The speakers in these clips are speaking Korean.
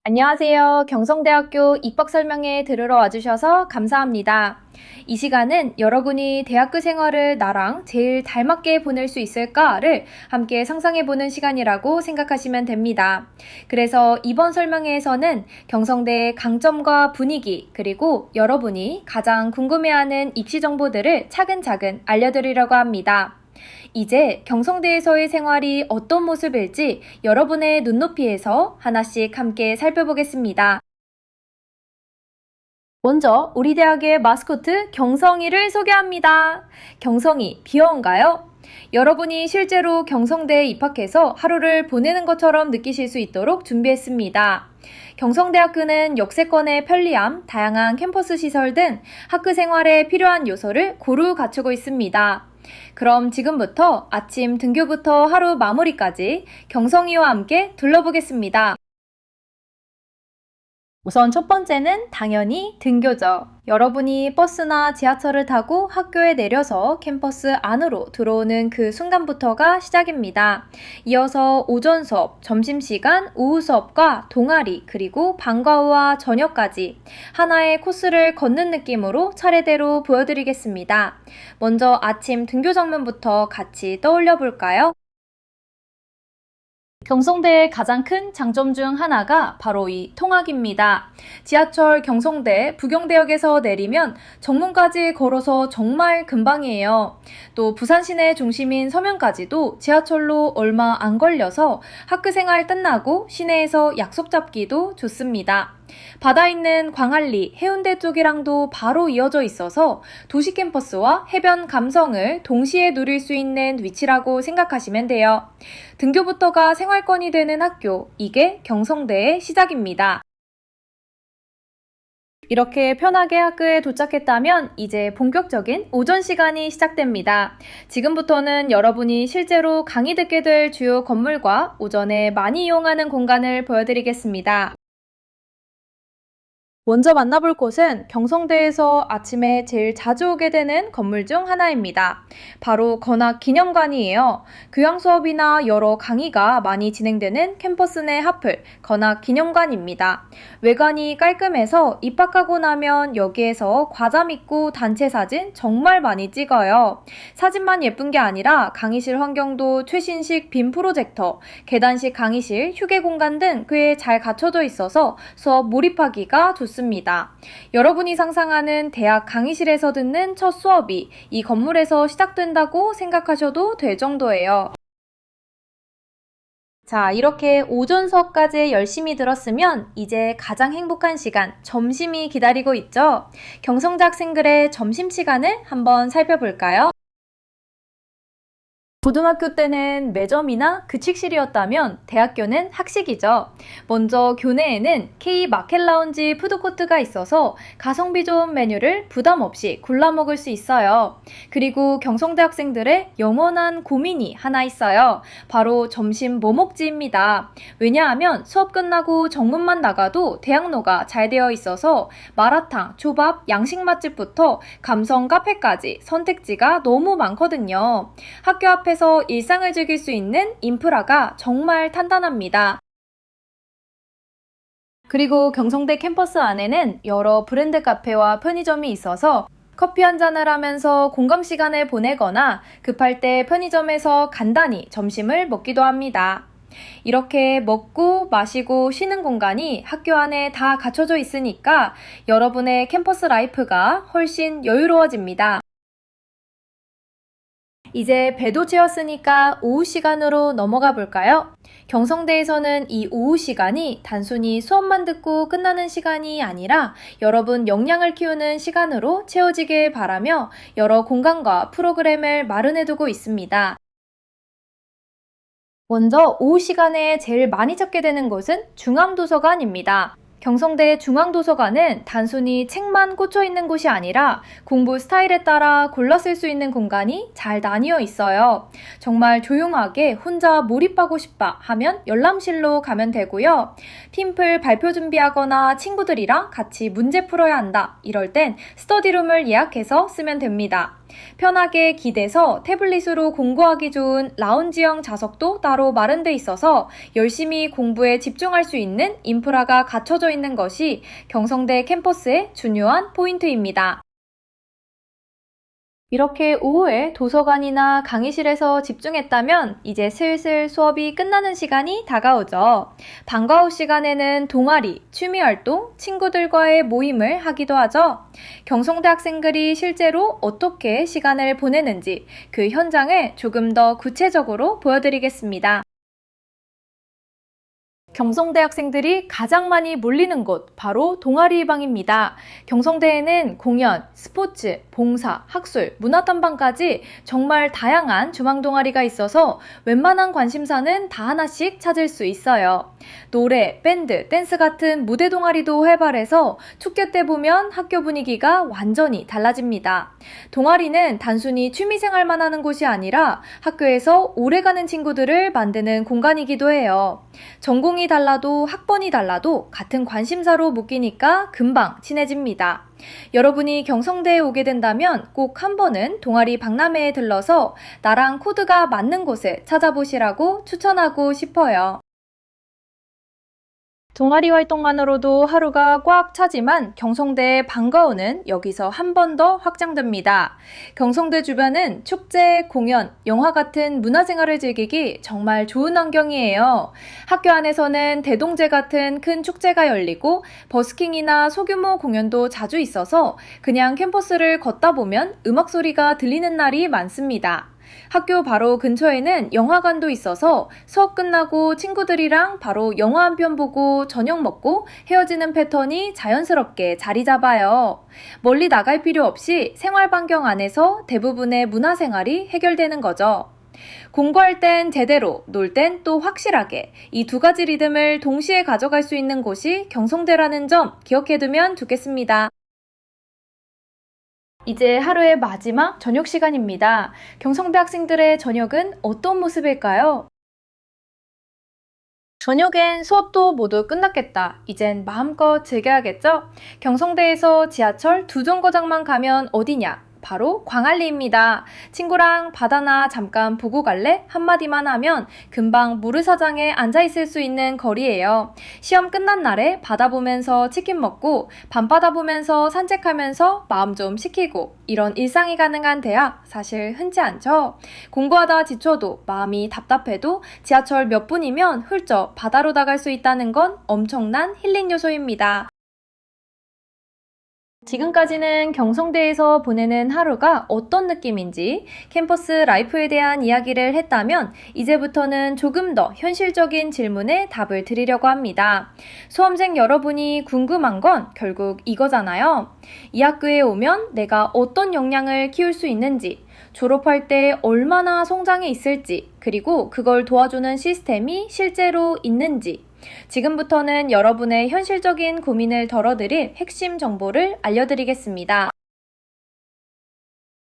안녕하세요. 경성대학교 입학 설명회 들으러 와주셔서 감사합니다. 이 시간은 여러분이 대학교 생활을 나랑 제일 닮았게 보낼 수 있을까를 함께 상상해보는 시간이라고 생각하시면 됩니다. 그래서 이번 설명회에서는 경성대의 강점과 분위기, 그리고 여러분이 가장 궁금해하는 입시 정보들을 차근차근 알려드리려고 합니다. 이제 경성대에서의 생활이 어떤 모습일지 여러분의 눈높이에서 하나씩 함께 살펴보겠습니다. 먼저 우리 대학의 마스코트 경성이를 소개합니다. 경성이 귀여운가요? 여러분이 실제로 경성대에 입학해서 하루를 보내는 것처럼 느끼실 수 있도록 준비했습니다. 경성대학교는 역세권의 편리함, 다양한 캠퍼스 시설 등 학교 생활에 필요한 요소를 고루 갖추고 있습니다. 그럼 지금부터 아침 등교부터 하루 마무리까지 경성이와 함께 둘러보겠습니다. 우선 첫 번째는 당연히 등교죠. 여러분이 버스나 지하철을 타고 학교에 내려서 캠퍼스 안으로 들어오는 그 순간부터가 시작입니다. 이어서 오전 수업, 점심시간, 오후 수업과 동아리, 그리고 방과 후와 저녁까지 하나의 코스를 걷는 느낌으로 차례대로 보여드리겠습니다. 먼저 아침 등교 장면부터 같이 떠올려 볼까요? 경성대의 가장 큰 장점 중 하나가 바로 이 통학입니다. 지하철 경성대 부경대역에서 내리면 정문까지 걸어서 정말 금방이에요. 또 부산 시내 중심인 서면까지도 지하철로 얼마 안 걸려서 학교생활 끝나고 시내에서 약속 잡기도 좋습니다. 바다 있는 광안리, 해운대 쪽이랑도 바로 이어져 있어서 도시 캠퍼스와 해변 감성을 동시에 누릴 수 있는 위치라고 생각하시면 돼요. 등교부터가 생활권이 되는 학교, 이게 경성대의 시작입니다. 이렇게 편하게 학교에 도착했다면 이제 본격적인 오전 시간이 시작됩니다. 지금부터는 여러분이 실제로 강의 듣게 될 주요 건물과 오전에 많이 이용하는 공간을 보여드리겠습니다. 먼저 만나볼 곳은 경성대에서 아침에 제일 자주 오게 되는 건물 중 하나입니다. 바로 건학기념관이에요. 교양 수업이나 여러 강의가 많이 진행되는 캠퍼스 내 하플, 건학기념관입니다. 외관이 깔끔해서 입학하고 나면 여기에서 과자 믿고 단체 사진 정말 많이 찍어요. 사진만 예쁜 게 아니라 강의실 환경도 최신식 빔 프로젝터, 계단식 강의실, 휴게 공간 등 꽤 잘 갖춰져 있어서 수업 몰입하기가 좋습니다. 여러분이 상상하는 대학 강의실에서 듣는 첫 수업이 이 건물에서 시작된다고 생각하셔도 될 정도예요. 자, 이렇게 오전 수업까지 열심히 들었으면 이제 가장 행복한 시간, 점심이 기다리고 있죠? 경성대 학생들의 점심시간을 한번 살펴볼까요? 고등학교 때는 매점이나 급식실이었다면 대학교는 학식이죠. 먼저 교내에는 K 마켓 라운지 푸드코트가 있어서 가성비 좋은 메뉴를 부담 없이 골라 먹을 수 있어요. 그리고 경성대 학생들의 영원한 고민이 하나 있어요. 바로 점심 뭐 먹지입니다. 왜냐하면 수업 끝나고 정문만 나가도 대학로가 잘 되어 있어서 마라탕, 초밥, 양식 맛집부터 감성 카페까지 선택지가 너무 많거든요. 학교 앞에서 일상을 즐길 수 있는 인프라가 정말 탄탄합니다. 그리고 경성대 캠퍼스 안에는 여러 브랜드 카페와 편의점이 있어서 커피 한 잔을 하면서 공감 시간을 보내거나 급할 때 편의점에서 간단히 점심을 먹기도 합니다. 이렇게 먹고 마시고 쉬는 공간이 학교 안에 다 갖춰져 있으니까 여러분의 캠퍼스 라이프가 훨씬 여유로워집니다. 이제 배도 채웠으니까 오후 시간으로 넘어가 볼까요? 경성대에서는 이 오후 시간이 단순히 수업만 듣고 끝나는 시간이 아니라 여러분 역량을 키우는 시간으로 채워지길 바라며 여러 공간과 프로그램을 마련해두고 있습니다. 먼저 오후 시간에 제일 많이 찾게 되는 곳은 중앙도서관입니다. 경성대 중앙도서관은 단순히 책만 꽂혀 있는 곳이 아니라 공부 스타일에 따라 골라 쓸 수 있는 공간이 잘 나뉘어 있어요. 정말 조용하게 혼자 몰입하고 싶다 하면 열람실로 가면 되고요. 팀플 발표 준비하거나 친구들이랑 같이 문제 풀어야 한다 이럴 땐 스터디룸을 예약해서 쓰면 됩니다. 편하게 기대서 태블릿으로 공부하기 좋은 라운지형 좌석도 따로 마련돼 있어서 열심히 공부에 집중할 수 있는 인프라가 갖춰져 있는 것이 경성대 캠퍼스의 중요한 포인트입니다. 이렇게 오후에 도서관이나 강의실에서 집중했다면 이제 슬슬 수업이 끝나는 시간이 다가오죠. 방과 후 시간에는 동아리, 취미활동, 친구들과의 모임을 하기도 하죠. 경성대 학생들이 실제로 어떻게 시간을 보내는지 그 현장을 조금 더 구체적으로 보여드리겠습니다. 경성대 학생들이 가장 많이 몰리는 곳, 바로 동아리방입니다. 경성대에는 공연, 스포츠, 봉사, 학술, 문화탐방까지 정말 다양한 주망 동아리가 있어서 웬만한 관심사는 다 하나씩 찾을 수 있어요. 노래, 밴드, 댄스 같은 무대 동아리도 활발해서 축제 때 보면 학교 분위기가 완전히 달라집니다. 동아리는 단순히 취미생활만 하는 곳이 아니라 학교에서 오래가는 친구들을 만드는 공간이기도 해요. 전공이 달라도 학번이 달라도 같은 관심사로 묶이니까 금방 친해집니다. 여러분이 경성대에 오게 된다면 꼭 한 번은 동아리 박람회에 들러서 나랑 코드가 맞는 곳을 찾아보시라고 추천하고 싶어요. 동아리 활동만으로도 하루가 꽉 차지만 경성대의 방과후는 여기서 한 번 더 확장됩니다. 경성대 주변은 축제, 공연, 영화 같은 문화생활을 즐기기 정말 좋은 환경이에요. 학교 안에서는 대동제 같은 큰 축제가 열리고 버스킹이나 소규모 공연도 자주 있어서 그냥 캠퍼스를 걷다 보면 음악 소리가 들리는 날이 많습니다. 학교 바로 근처에는 영화관도 있어서 수업 끝나고 친구들이랑 바로 영화 한 편 보고 저녁 먹고 헤어지는 패턴이 자연스럽게 자리 잡아요. 멀리 나갈 필요 없이 생활 반경 안에서 대부분의 문화생활이 해결되는 거죠. 공부할 땐 제대로, 놀 땐 또 확실하게 이 두 가지 리듬을 동시에 가져갈 수 있는 곳이 경성대라는 점 기억해두면 좋겠습니다. 이제 하루의 마지막 저녁 시간입니다. 경성대 학생들의 저녁은 어떤 모습일까요? 저녁엔 수업도 모두 끝났겠다. 이젠 마음껏 즐겨야겠죠? 경성대에서 지하철 2정거장만 가면 어디냐? 바로 광안리입니다. 친구랑 바다나 잠깐 보고 갈래? 한마디만 하면 금방 모르사장에 앉아있을 수 있는 거리예요. 시험 끝난 날에 바다 보면서 치킨 먹고 밤바다 보면서 산책하면서 마음 좀 식히고 이런 일상이 가능한 대학 사실 흔치 않죠? 공부하다 지쳐도 마음이 답답해도 지하철 몇 분이면 훌쩍 바다로 나갈 수 있다는 건 엄청난 힐링 요소입니다. 지금까지는 경성대에서 보내는 하루가 어떤 느낌인지 캠퍼스 라이프에 대한 이야기를 했다면 이제부터는 조금 더 현실적인 질문에 답을 드리려고 합니다. 수험생 여러분이 궁금한 건 결국 이거잖아요. 이 학교에 오면 내가 어떤 역량을 키울 수 있는지, 졸업할 때 얼마나 성장해 있을지, 그리고 그걸 도와주는 시스템이 실제로 있는지, 지금부터는 여러분의 현실적인 고민을 덜어드릴 핵심 정보를 알려드리겠습니다.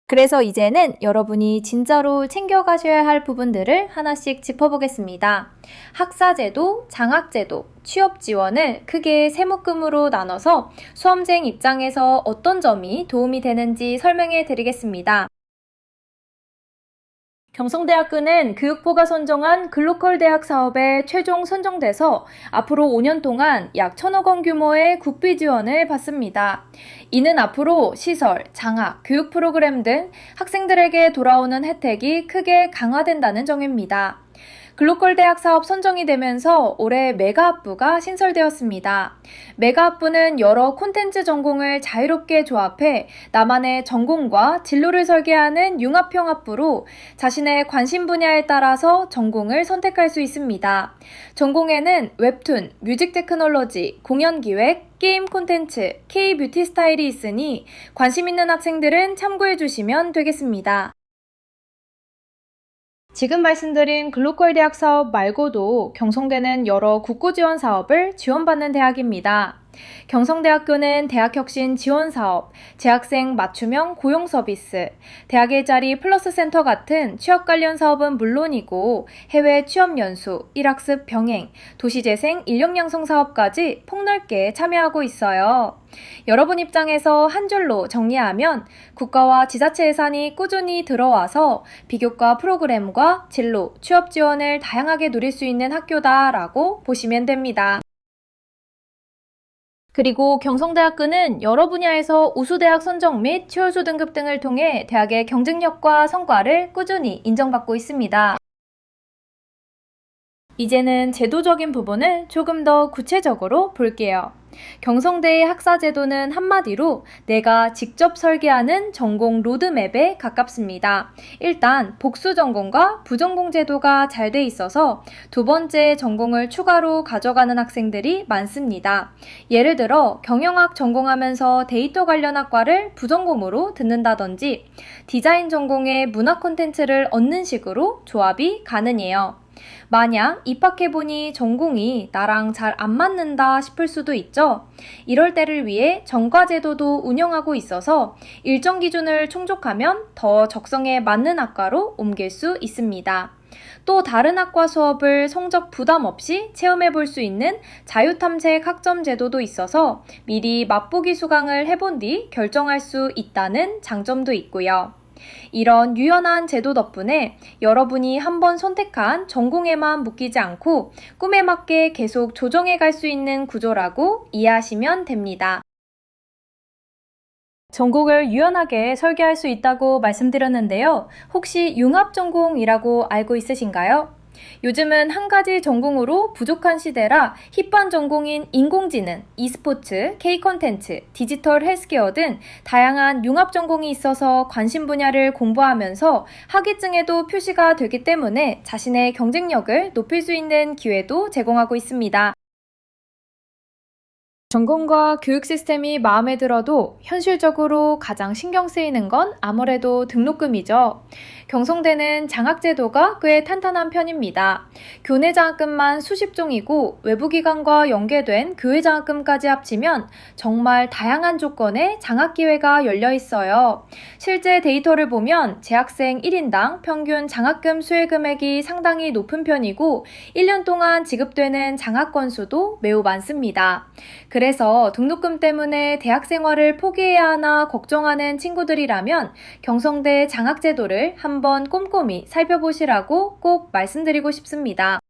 그래서 이제는 여러분이 진짜로 챙겨가셔야 할 부분들을 하나씩 짚어보겠습니다. 학사제도, 장학제도, 취업지원을 크게 세 묶음으로 나눠서 수험생 입장에서 어떤 점이 도움이 되는지 설명해 드리겠습니다. 경성대학교는 교육부가 선정한 글로컬 대학 사업에 최종 선정돼서 앞으로 5년 동안 약 1,000억 원 규모의 국비 지원을 받습니다. 이는 앞으로 시설, 장학, 교육 프로그램 등 학생들에게 돌아오는 혜택이 크게 강화된다는 점입니다. 글로컬 대학 사업 선정이 되면서 올해 메가학부가 신설되었습니다. 메가학부는 여러 콘텐츠 전공을 자유롭게 조합해 나만의 전공과 진로를 설계하는 융합형 학부로 자신의 관심 분야에 따라서 전공을 선택할 수 있습니다. 전공에는 웹툰, 뮤직 테크놀로지, 공연 기획, 게임 콘텐츠, K-뷰티 스타일이 있으니 관심 있는 학생들은 참고해 주시면 되겠습니다. 지금 말씀드린 글로컬 대학 사업 말고도 경성대는 여러 국고 지원 사업을 지원받는 대학입니다. 경성대학교는 대학혁신 지원사업, 재학생 맞춤형 고용서비스, 대학 일자리 플러스 센터 같은 취업 관련 사업은 물론이고 해외 취업연수, 일학습 병행, 도시재생 인력양성 사업까지 폭넓게 참여하고 있어요. 여러분 입장에서 한 줄로 정리하면 국가와 지자체 예산이 꾸준히 들어와서 비교과 프로그램과 진로, 취업 지원을 다양하게 누릴 수 있는 학교다라고 보시면 됩니다. 그리고 경성대학교는 여러 분야에서 우수대학 선정 및 치열수 등급 등을 통해 대학의 경쟁력과 성과를 꾸준히 인정받고 있습니다. 이제는 제도적인 부분을 조금 더 구체적으로 볼게요. 경성대의 학사제도는 한마디로 내가 직접 설계하는 전공 로드맵에 가깝습니다. 일단 복수 전공과 부전공 제도가 잘 돼 있어서 두 번째 전공을 추가로 가져가는 학생들이 많습니다. 예를 들어 경영학 전공하면서 데이터 관련 학과를 부전공으로 듣는다든지 디자인 전공에 문화 콘텐츠를 얻는 식으로 조합이 가능해요. 만약 입학해보니 전공이 나랑 잘 안 맞는다 싶을 수도 있죠. 이럴 때를 위해 전과제도도 운영하고 있어서 일정 기준을 충족하면 더 적성에 맞는 학과로 옮길 수 있습니다. 또 다른 학과 수업을 성적 부담 없이 체험해 볼 수 있는 자유탐색 학점 제도도 있어서 미리 맛보기 수강을 해본 뒤 결정할 수 있다는 장점도 있고요. 이런 유연한 제도 덕분에 여러분이 한번 선택한 전공에만 묶이지 않고 꿈에 맞게 계속 조정해 갈 수 있는 구조라고 이해하시면 됩니다. 전공을 유연하게 설계할 수 있다고 말씀드렸는데요. 혹시 융합전공이라고 알고 있으신가요? 요즘은 한 가지 전공으로 부족한 시대라 힙한 전공인 인공지능, e스포츠, K콘텐츠, 디지털 헬스케어 등 다양한 융합 전공이 있어서 관심 분야를 공부하면서 학위증에도 표시가 되기 때문에 자신의 경쟁력을 높일 수 있는 기회도 제공하고 있습니다. 전공과 교육 시스템이 마음에 들어도 현실적으로 가장 신경 쓰이는 건 아무래도 등록금이죠. 경성대는 장학제도가 꽤 탄탄한 편입니다. 교내 장학금만 수십 종이고 외부 기관과 연계된 교외 장학금까지 합치면 정말 다양한 조건의 장학 기회가 열려 있어요. 실제 데이터를 보면 재학생 1인당 평균 장학금 수혜 금액이 상당히 높은 편이고 1년 동안 지급되는 장학 건수도 매우 많습니다. 그래서 등록금 때문에 대학 생활을 포기해야 하나 걱정하는 친구들이라면 경성대 장학제도를 한번 꼼꼼히 살펴보시라고 꼭 말씀드리고 싶습니다.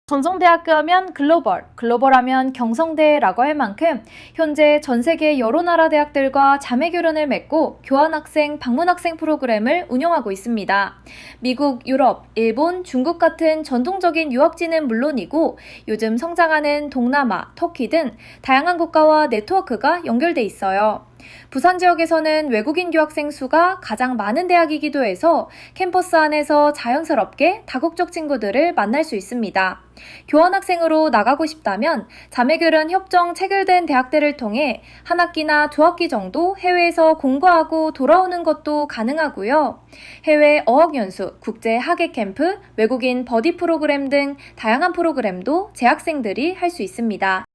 경성대학교 하면 글로벌, 글로벌하면 경성대라고 할 만큼 현재 전 세계 여러 나라 대학들과 자매교련을 맺고 교환학생, 방문학생 프로그램을 운영하고 있습니다. 미국, 유럽, 일본, 중국 같은 전통적인 유학지는 물론이고 요즘 성장하는 동남아, 터키 등 다양한 국가와 네트워크가 연결돼 있어요. 부산 지역에서는 외국인 유학생 수가 가장 많은 대학이기도 해서 캠퍼스 안에서 자연스럽게 다국적 친구들을 만날 수 있습니다. 교환학생으로 나가고 싶다면 자매교련 협정 체결된 대학들을 통해 한 학기나 두 학기 정도 해외에서 공부하고 돌아오는 것도 가능하고요. 해외 어학연수, 국제 학예 캠프, 외국인 버디 프로그램 등 다양한 프로그램도 재학생들이 할 수 있습니다.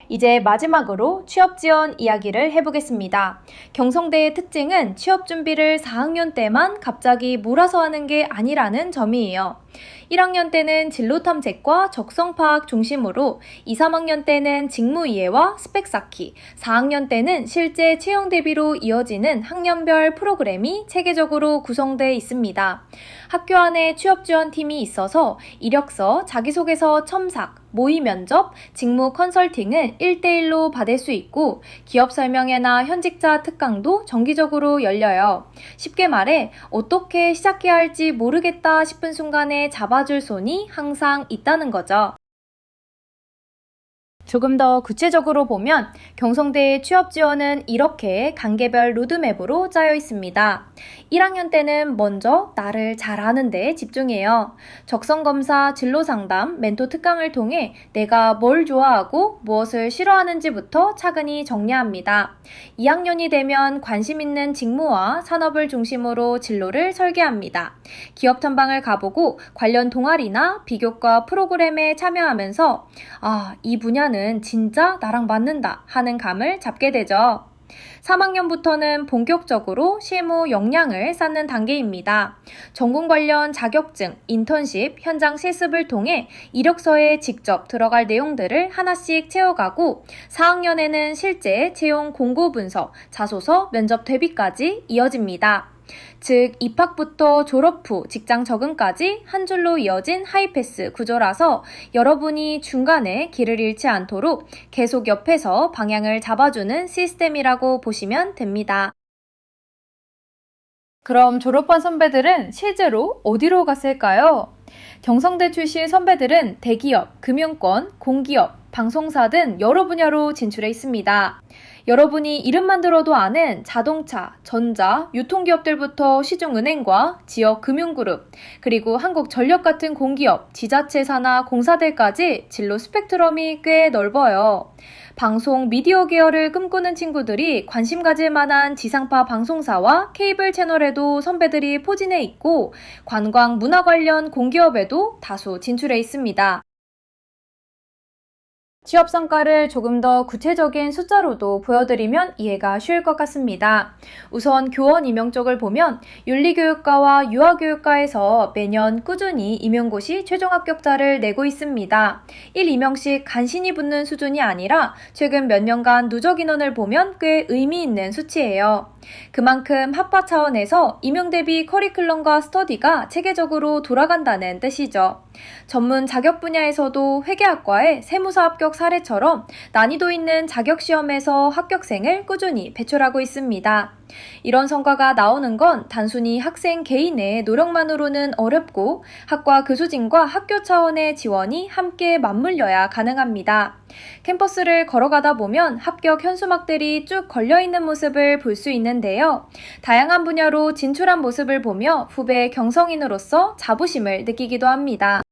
이제 마지막으로 취업 지원 이야기를 해보겠습니다. 경성대의 특징은 취업 준비를 4학년 때만 갑자기 몰아서 하는 게 아니라는 점이에요. 1학년 때는 진로 탐색과 적성 파악 중심으로 2, 3학년 때는 직무 이해와 스펙 쌓기, 4학년 때는 실제 채용 대비로 이어지는 학년별 프로그램이 체계적으로 구성되어 있습니다. 학교 안에 취업 지원팀이 있어서 이력서, 자기소개서 첨삭, 모의 면접, 직무 컨설팅을 1대1로 받을 수 있고 기업 설명회나 현직자 특강도 정기적으로 열려요. 쉽게 말해 어떻게 시작해야 할지 모르겠다 싶은 순간에 잡아줄 손이 항상 있다는 거죠. 조금 더 구체적으로 보면 경성대의 취업 지원은 이렇게 단계별 로드맵으로 짜여 있습니다. 1학년 때는 먼저 나를 잘 아는 데 집중해요. 적성검사, 진로상담, 멘토 특강을 통해 내가 뭘 좋아하고 무엇을 싫어하는지부터 차근히 정리합니다. 2학년이 되면 관심 있는 직무와 산업을 중심으로 진로를 설계합니다. 기업 탐방을 가보고 관련 동아리나 비교과 프로그램에 참여하면서 이 분야는 진짜 나랑 맞는다 하는 감을 잡게 되죠. 3학년부터는 본격적으로 실무 역량을 쌓는 단계입니다. 전공 관련 자격증, 인턴십, 현장 실습을 통해 이력서에 직접 들어갈 내용들을 하나씩 채워가고 4학년에는 실제 채용 공고 분석, 자소서, 면접 대비까지 이어집니다. 즉 입학부터 졸업 후 직장 적응까지 한 줄로 이어진 하이패스 구조라서 여러분이 중간에 길을 잃지 않도록 계속 옆에서 방향을 잡아주는 시스템이라고 보시면 됩니다. 그럼 졸업한 선배들은 실제로 어디로 갔을까요? 경성대 출신 선배들은 대기업, 금융권, 공기업, 방송사 등 여러 분야로 진출해 있습니다. 여러분이 이름만 들어도 아는 자동차, 전자, 유통기업들부터 시중은행과 지역금융그룹, 그리고 한국전력 같은 공기업, 지자체사나 공사들까지 진로 스펙트럼이 꽤 넓어요. 방송, 미디어 계열을 꿈꾸는 친구들이 관심 가질 만한 지상파 방송사와 케이블 채널에도 선배들이 포진해 있고 관광, 문화 관련 공기업에도 다수 진출해 있습니다. 취업 성과를 조금 더 구체적인 숫자로도 보여드리면 이해가 쉬울 것 같습니다. 우선 교원 임용 쪽을 보면 윤리교육과와 유아교육과에서 매년 꾸준히 임용고시 최종 합격자를 내고 있습니다. 1임용씩 간신히 붙는 수준이 아니라 최근 몇 년간 누적 인원을 보면 꽤 의미 있는 수치예요. 그만큼 학과 차원에서 임용 대비 커리큘럼과 스터디가 체계적으로 돌아간다는 뜻이죠. 전문 자격 분야에서도 회계학과의 세무사 합격 사례처럼 난이도 있는 자격시험에서 합격생을 꾸준히 배출하고 있습니다. 이런 성과가 나오는 건 단순히 학생 개인의 노력만으로는 어렵고 학과 교수진과 학교 차원의 지원이 함께 맞물려야 가능합니다. 캠퍼스를 걸어가다 보면 합격 현수막들이 쭉 걸려있는 모습을 볼 수 있는데요. 다양한 분야로 진출한 모습을 보며 후배 경성인으로서 자부심을 느끼기도 합니다.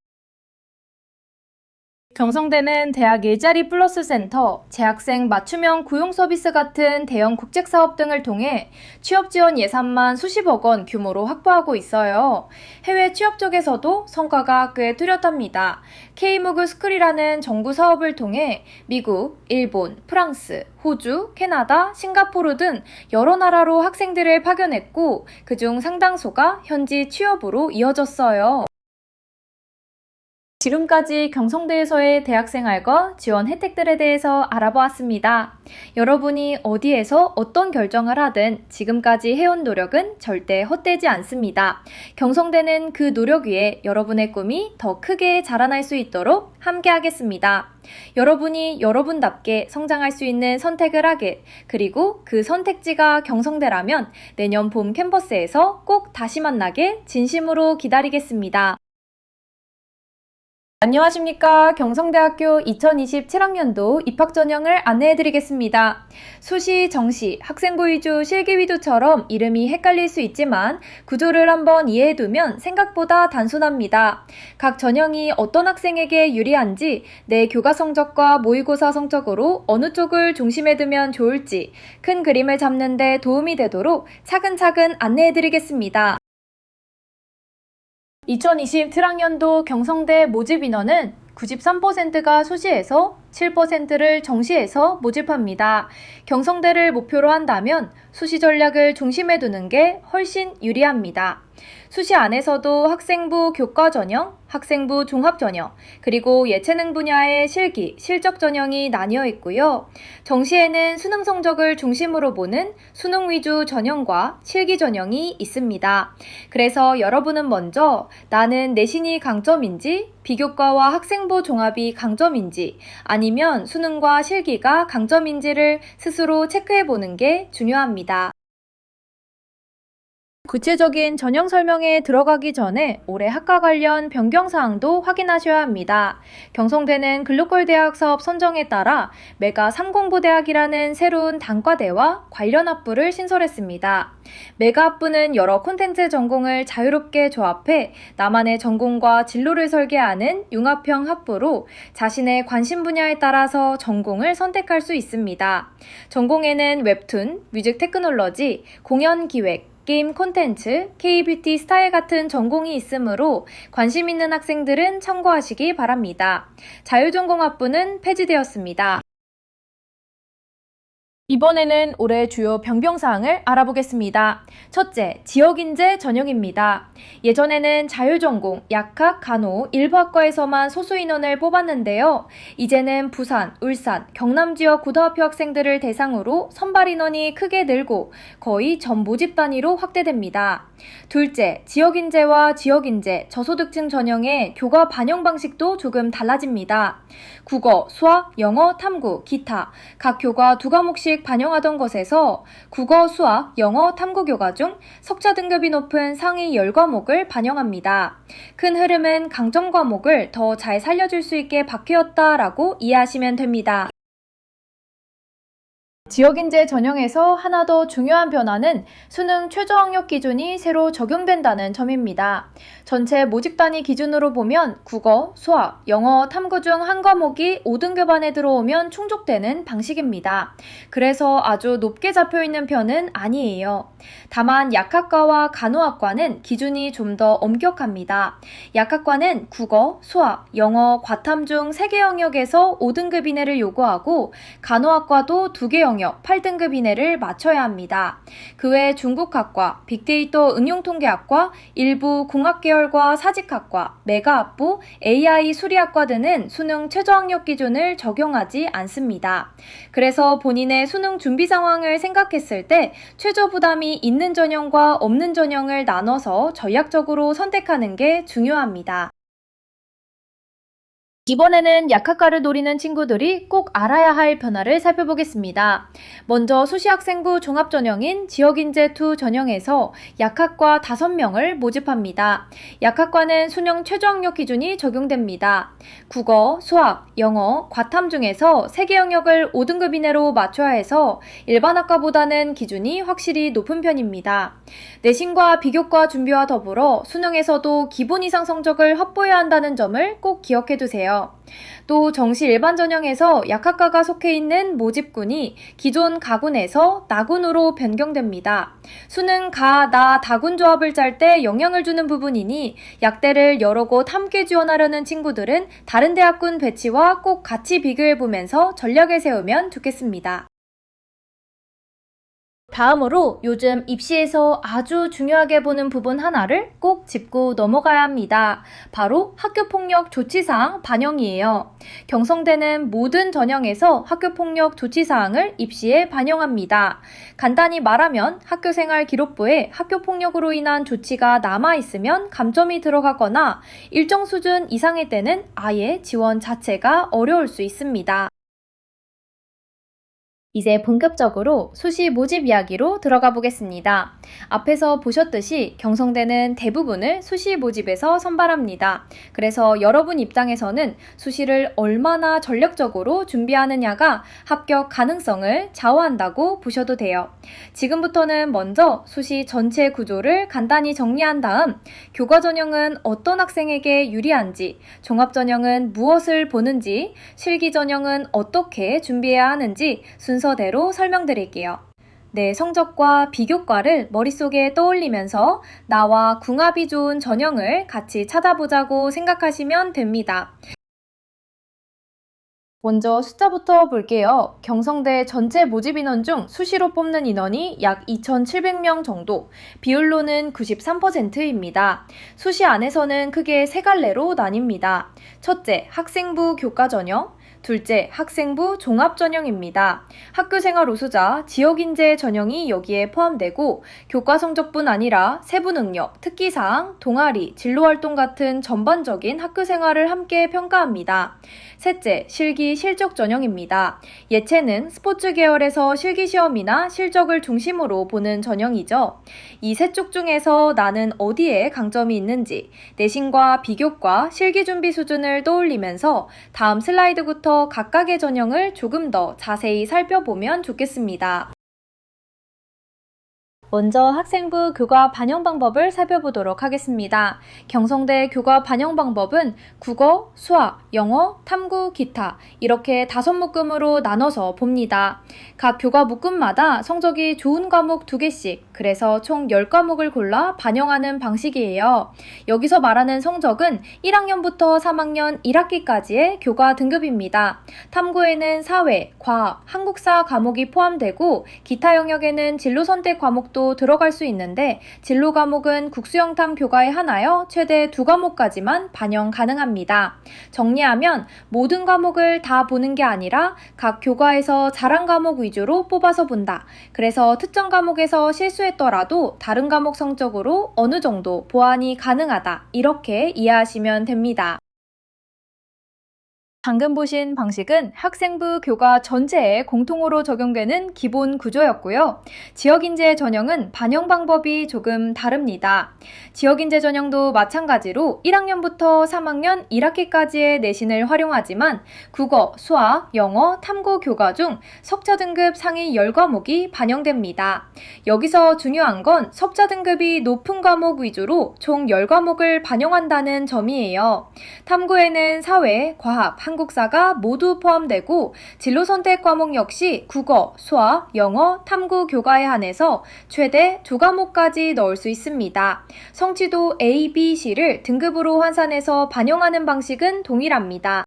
경성대는 대학 일자리 플러스 센터, 재학생 맞춤형 고용 서비스 같은 대형 국책 사업 등을 통해 취업 지원 예산만 수십억 원 규모로 확보하고 있어요. 해외 취업 쪽에서도 성과가 꽤 뚜렷합니다. K-무브 스쿨이라는 정부 사업을 통해 미국, 일본, 프랑스, 호주, 캐나다, 싱가포르 등 여러 나라로 학생들을 파견했고 그중 상당수가 현지 취업으로 이어졌어요. 지금까지 경성대에서의 대학생활과 지원 혜택들에 대해서 알아보았습니다. 여러분이 어디에서 어떤 결정을 하든 지금까지 해온 노력은 절대 헛되지 않습니다. 경성대는 그 노력 위에 여러분의 꿈이 더 크게 자라날 수 있도록 함께하겠습니다. 여러분이 여러분답게 성장할 수 있는 선택을 하길, 그리고 그 선택지가 경성대라면 내년 봄 캠퍼스에서 꼭 다시 만나길 진심으로 기다리겠습니다. 안녕하십니까. 경성대학교 2027학년도 입학 전형을 안내해드리겠습니다. 수시, 정시, 학생부 위주, 실기 위주처럼 이름이 헷갈릴 수 있지만 구조를 한번 이해해두면 생각보다 단순합니다. 각 전형이 어떤 학생에게 유리한지, 내 교과 성적과 모의고사 성적으로 어느 쪽을 중심에 두면 좋을지 큰 그림을 잡는 데 도움이 되도록 차근차근 안내해드리겠습니다. 2027학년도 경성대 모집 인원은 93%가 수시에서 7%를 정시에서 모집합니다. 경성대를 목표로 한다면 수시 전략을 중심에 두는 게 훨씬 유리합니다. 수시 안에서도 학생부 교과 전형, 학생부 종합 전형, 그리고 예체능 분야의 실기, 실적 전형이 나뉘어 있고요. 정시에는 수능 성적을 중심으로 보는 수능 위주 전형과 실기 전형이 있습니다. 그래서 여러분은 먼저 나는 내신이 강점인지, 비교과와 학생부 종합이 강점인지, 아니면 수능과 실기가 강점인지를 스스로 체크해 보는 게 중요합니다. 구체적인 전형 설명에 들어가기 전에 올해 학과 관련 변경사항도 확인하셔야 합니다. 경성대는 글로컬 대학 사업 선정에 따라 메가 3공부대학이라는 새로운 단과대와 관련 학부를 신설했습니다. 메가 학부는 여러 콘텐츠 전공을 자유롭게 조합해 나만의 전공과 진로를 설계하는 융합형 학부로 자신의 관심 분야에 따라서 전공을 선택할 수 있습니다. 전공에는 웹툰, 뮤직 테크놀로지, 공연 기획, 게임 콘텐츠, K-뷰티 스타일 같은 전공이 있으므로 관심 있는 학생들은 참고하시기 바랍니다. 자유전공학부는 폐지되었습니다. 이번에는 올해 주요 변경사항을 알아보겠습니다. 첫째, 지역인재 전형입니다. 예전에는 자율전공, 약학, 간호, 일부 학과에서만 소수 인원을 뽑았는데요. 이제는 부산, 울산, 경남 지역 고등학교 학생들을 대상으로 선발 인원이 크게 늘고 거의 전 모집 단위로 확대됩니다. 둘째, 지역인재와 지역인재, 저소득층 전형의 교과 반영 방식도 조금 달라집니다. 국어, 수학, 영어, 탐구, 기타 각 교과 2과목씩 반영하던 것에서 국어, 수학, 영어, 탐구 교과 중 석자 등급이 높은 상위 10과목을 반영합니다. 큰 흐름은 강점 과목을 더 잘 살려줄 수 있게 바뀌었다라고 이해하시면 됩니다. 지역인재 전형에서 하나 더 중요한 변화는 수능 최저학력 기준이 새로 적용된다는 점입니다. 전체 모집 단위 기준으로 보면 국어, 수학, 영어, 탐구 중 한 과목이 5등급 안에 들어오면 충족되는 방식입니다. 그래서 아주 높게 잡혀있는 편은 아니에요. 다만 약학과와 간호학과는 기준이 좀 더 엄격합니다. 약학과는 국어, 수학, 영어, 과탐 중 3개 영역에서 5등급 이내를 요구하고 간호학과도 2개 영역 8등급 이내를 맞춰야 합니다. 그 외 중국학과, 빅데이터 응용통계학과, 일부 공학계열과 사직학과, 메가학부, AI 수리학과 등은 수능 최저학력 기준을 적용하지 않습니다. 그래서 본인의 수능 준비 상황을 생각했을 때 최저 부담이 있는 전형과 없는 전형을 나눠서 전략적으로 선택하는 게 중요합니다. 이번에는 약학과를 노리는 친구들이 꼭 알아야 할 변화를 살펴보겠습니다. 먼저 수시학생부 종합전형인 지역인재2 전형에서 약학과 5명을 모집합니다. 약학과는 수능 최저학력 기준이 적용됩니다. 국어, 수학, 영어, 과탐 중에서 3개 영역을 5등급 이내로 맞춰야 해서 일반 학과보다는 기준이 확실히 높은 편입니다. 내신과 비교과 준비와 더불어 수능에서도 기본 이상 성적을 확보해야 한다는 점을 꼭 기억해 두세요. 또 정시 일반 전형에서 약학과가 속해 있는 모집군이 기존 가군에서 나군으로 변경됩니다. 수능 가, 나, 다군 조합을 짤 때 영향을 주는 부분이니 약대를 여러 곳 함께 지원하려는 친구들은 다른 대학군 배치와 꼭 같이 비교해보면서 전략을 세우면 좋겠습니다. 다음으로 요즘 입시에서 아주 중요하게 보는 부분 하나를 꼭 짚고 넘어가야 합니다. 바로 학교폭력 조치사항 반영이에요. 경성대는 모든 전형에서 학교폭력 조치사항을 입시에 반영합니다. 간단히 말하면 학교생활 기록부에 학교폭력으로 인한 조치가 남아있으면 감점이 들어가거나 일정 수준 이상의 때는 아예 지원 자체가 어려울 수 있습니다. 이제 본격적으로 수시 모집 이야기로 들어가 보겠습니다. 앞에서 보셨듯이 경성대는 대부분을 수시 모집에서 선발합니다. 그래서 여러분 입장에서는 수시를 얼마나 전략적으로 준비하느냐가 합격 가능성을 좌우한다고 보셔도 돼요. 지금부터는 먼저 수시 전체 구조를 간단히 정리한 다음 교과 전형은 어떤 학생에게 유리한지, 종합 전형은 무엇을 보는지, 실기 전형은 어떻게 준비해야 하는지 순서대로 설명드릴게요. 내 성적과 비교과를 머릿속에 떠올리면서 나와 궁합이 좋은 전형을 같이 찾아보자고 생각하시면 됩니다. 먼저 숫자부터 볼게요. 경성대 전체 모집 인원 중 수시로 뽑는 인원이 약 2,700명 정도, 비율로는 93%입니다. 수시 안에서는 크게 세 갈래로 나뉩니다. 첫째, 학생부 교과 전형, 둘째, 학생부 종합전형입니다. 학교생활 우수자, 지역인재 전형이 여기에 포함되고 교과 성적뿐 아니라 세부 능력, 특기사항, 동아리, 진로활동 같은 전반적인 학교생활을 함께 평가합니다. 셋째, 실기 실적 전형입니다. 예체는 스포츠 계열에서 실기시험이나 실적을 중심으로 보는 전형이죠. 이 세 쪽 중에서 나는 어디에 강점이 있는지 내신과 비교과 실기 준비 수준을 떠올리면서 다음 슬라이드부터 각각의 전형을 조금 더 자세히 살펴보면 좋겠습니다. 먼저 학생부 교과 반영 방법을 살펴보도록 하겠습니다. 경성대 교과 반영 방법은 국어, 수학, 영어, 탐구, 기타 이렇게 5묶음으로 나눠서 봅니다. 각 교과 묶음마다 성적이 좋은 과목 2개씩, 그래서 총 10과목을 골라 반영하는 방식이에요. 여기서 말하는 성적은 1학년부터 3학년 1학기까지의 교과 등급입니다. 탐구에는 사회, 과학, 한국사 과목이 포함되고 기타 영역에는 진로 선택 과목도 들어갈 수 있는데 진로 과목은 국수영탐 교과에 하나여 최대 2과목까지만 반영 가능합니다. 정리하면 모든 과목을 다 보는 게 아니라 각 교과에서 잘한 과목 위주로 뽑아서 본다. 그래서 특정 과목에서 실수했더라도 다른 과목 성적으로 어느 정도 보완이 가능하다. 이렇게 이해하시면 됩니다. 방금 보신 방식은 학생부 교과 전체에 공통으로 적용되는 기본 구조였고요. 지역인재 전형은 반영 방법이 조금 다릅니다. 지역인재 전형도 마찬가지로 1학년부터 3학년 1학기까지의 내신을 활용하지만 국어, 수학, 영어, 탐구 교과 중 석자 등급 상위 10과목이 반영됩니다. 여기서 중요한 건 석자 등급이 높은 과목 위주로 총 10과목을 반영한다는 점이에요. 탐구에는 사회, 과학, 한국사가 모두 포함되고 진로 선택 과목 역시 국어, 수학, 영어, 탐구 교과에 한해서 최대 2과목까지 넣을 수 있습니다. 성취도 A, B, C를 등급으로 환산해서 반영하는 방식은 동일합니다.